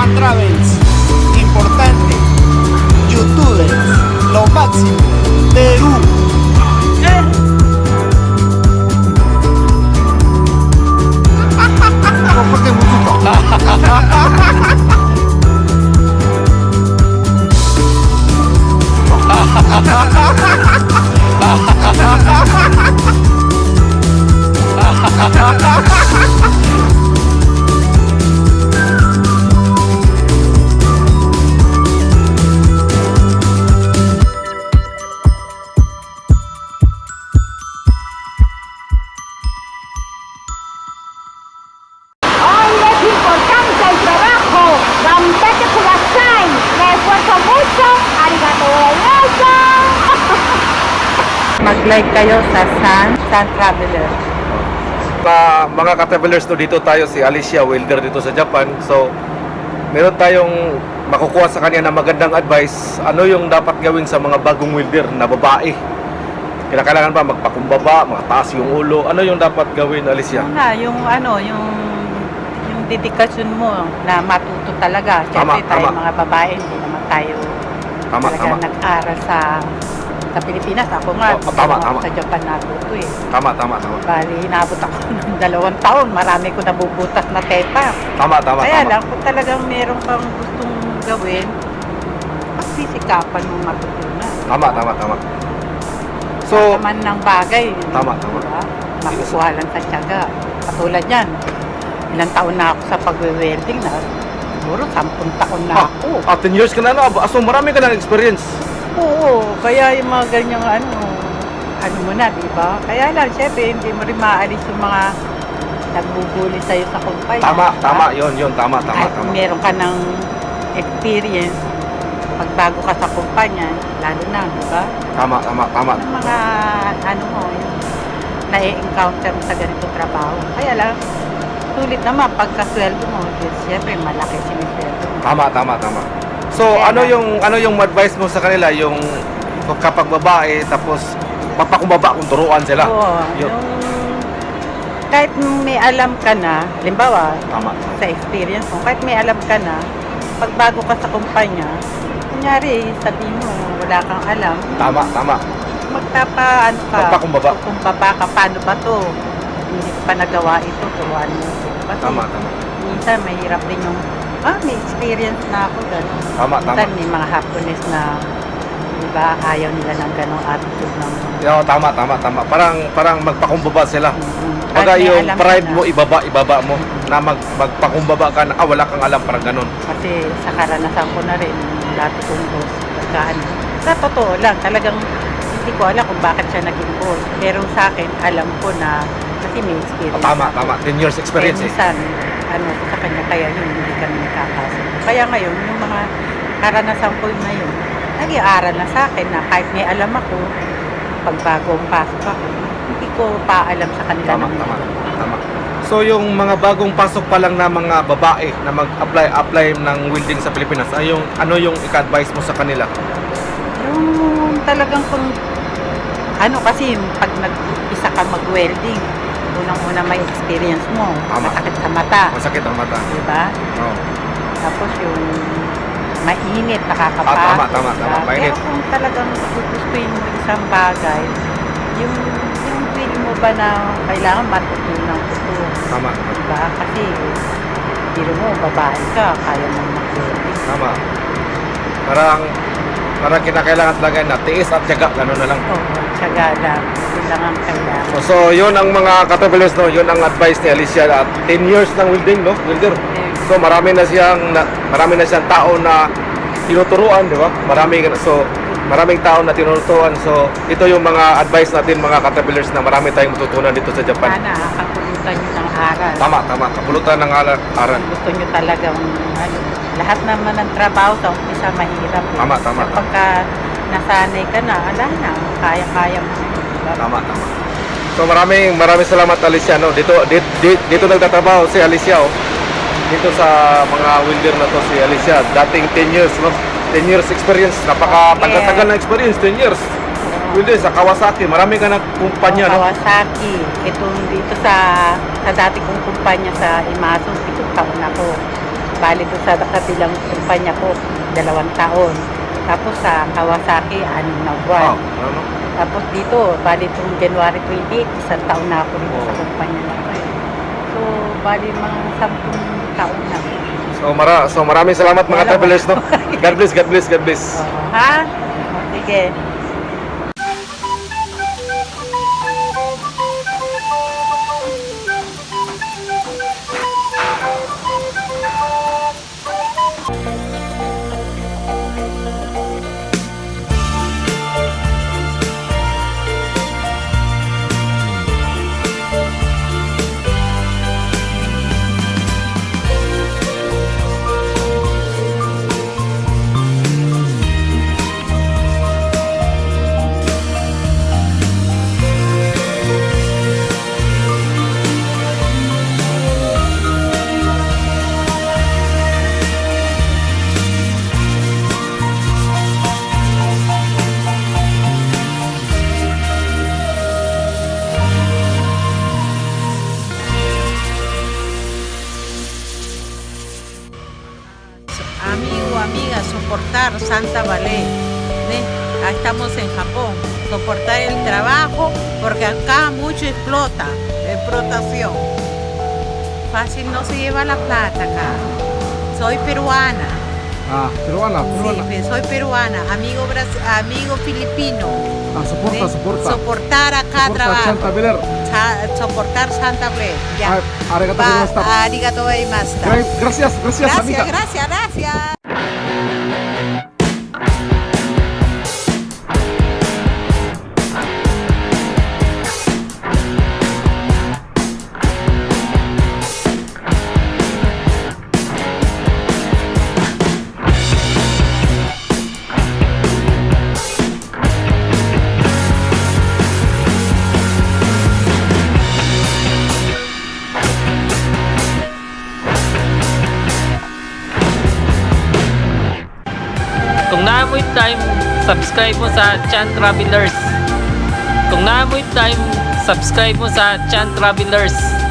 San Travels, importante, youtubers, lo máximo, Perú. Porque es muy mag-like kayo sa San Traveler. Mga ka-travelers to, dito tayo si Alicia, welder dito sa Japan. So meron tayong makukuha sa kanya na magandang advice. Ano yung dapat gawin sa mga bagong welder na babae? Kailangan ba magpakumbaba, mataas yung ulo? Ano yung dapat gawin, Alicia? Yung dedikasyon mo na matuto talaga. Siyempre tayo mga babae, hindi naman tayo talaga nag-aral sa Pilipinas. Ako nga, sa Japan natuto eh. Tama. Bali, inabot ako ng 2 taon. Marami ko nabubutas na tepa. Tama. Kaya lang, kung talagang meron kang gustong gawin, pagsisikapan mong matutunan. Tama. So, naman ng bagay. Tama. Diba? Makukuha lang sa tiyaga. Katulad yan, ilang taon na ako sa pag-welding na, siguro 10 taon na ako. 10 years ka na na. So, marami ka ng experience. Oo, kaya yung mga ganyang ano mo na, di ba? Kaya lang, syempre, hindi mo rin maalis yung mga nagbubuli sa'yo sa kumpanya. Tama, yun, tama. Kahit meron ka ng experience, pagbago ka sa kumpanya, lalo na, di ba? Tama. Yung mga, yung na-encounter mo sa ganitong trabaho. Kaya lang, sulit naman, pagkasweldo mo, syempre, malaki sinisweldo mo. Tama. So, ano yung advice mo sa kanila, yung kapag babae, tapos papakumbaba kung turuan sila? Oo, kahit may alam ka na, halimbawa, sa experience mo, kahit may alam ka na, pagbago ka sa kumpanya, kunyari, sabihin mo, wala kang alam. Tama. Magpakumbaba ka, paano ba to? Hindi pa nagawa ito, turuan mo. Kasi, Tama. minsan, mahirap din yung may experience na ako gano'n. Tama. Minsan may mga happiness na, di ba, ayaw nila ng gano'ng attitude ng... Tama. Parang magpakumbaba sila. Baga yung pride mo, ibaba mo, na magpakumbaba ka na, wala kang alam, parang gano'n. Kasi sa karanasan ko na rin, dati kong boss, sa totoo lang, talagang hindi ko alam kung bakit siya naging boss. Pero sa akin, alam ko na, kasi may experience. Tama. 10 years experience. Minsan, sa kanya, kaya yun, hindi kami nagkakasunod. Kaya ngayon, yung mga karanasan ko na yun, nag-iaral na sa akin na kahit may alam ako, pagbagong pasok ako, hindi ko pa alam sa kanila. Tama. So, yung mga bagong pasok pa lang na mga babae na mag-apply ng welding sa Pilipinas, ano yung ika-advise mo sa kanila? Yung talagang kasi pag nag-isa ka mag-welding, unang-una may experience mo. Masakit sa mata. Masakit ang mata. Diba? Oo. Tapos yung mainit, nakakapasok. Tama. Mainit. Pero kung talagang gugustuhin mo isang bagay, yung feeling mo ba na kailangan matutunan ko ito? Tama. Diba? Kasi, biro mo, babae ka, kaya mo mag-welding. Tama. Parang kinakailangan talaga na tiis at tiyaga, gano'n na lang. Oo, tiyaga lang. Yun lang ang kailangan. So, yun ang mga ka-travelers, no? Yun ang advice ni Alicia at 10 years ng welding, no? Welder. So, marami na siyang tao na tinuturuan, di ba? Maraming tao na tinuturuan. So, ito yung mga advice natin, mga ka-travelers, na marami tayong matutunan dito sa Japan. Sana, kapulutan nyo ng aral. Tama. Kapulutan ng aral. Gusto nyo talagang, lahat naman ng trabaho sa umpisa mahirap. Tama. Pagka nasanay ka na, kaya-kaya mo. Tama. So, maraming salamat, Alicia, no? Dito nagtatrabaho si Alicia, oh. Dito sa mga welder na to si Alicia, dating 10 years, no? 10 years experience, napaka-tagal na experience, 10 years. Welder sa Kawasaki, marami ka na kumpanya, no? Kawasaki, itong dito sa dati kong kumpanya sa Imaso, 7 taon ako. Bali doon sa kabilang kumpanya ko, 2 taon. Tapos sa Kawasaki, 6 na buwan. Ano? Tapos dito, bali itong January 28, 1 taon na ako dito sa kumpanya na ito. So, bali mga 10 taon na. So maraming salamat mga travelers, no? God bless, God bless, God bless. Ha? Sige. Amigo, amiga, soportar Santa Ballet. Estamos en Japón. Soportar el trabajo porque acá mucho explota, explotación. Fácil no se lleva la plata acá. Soy peruana. Peruana, Sí, soy peruana, amigo filipino. soporta. Soportar acá trabajo. Beler. Soportar Santa Ballet. Ya. Arigato Arigato gozaimashita. Gracias, Gracias. Kung naamoy time, subscribe mo sa Chan Travelers. Kung naamoy time, subscribe mo sa Chan Travelers.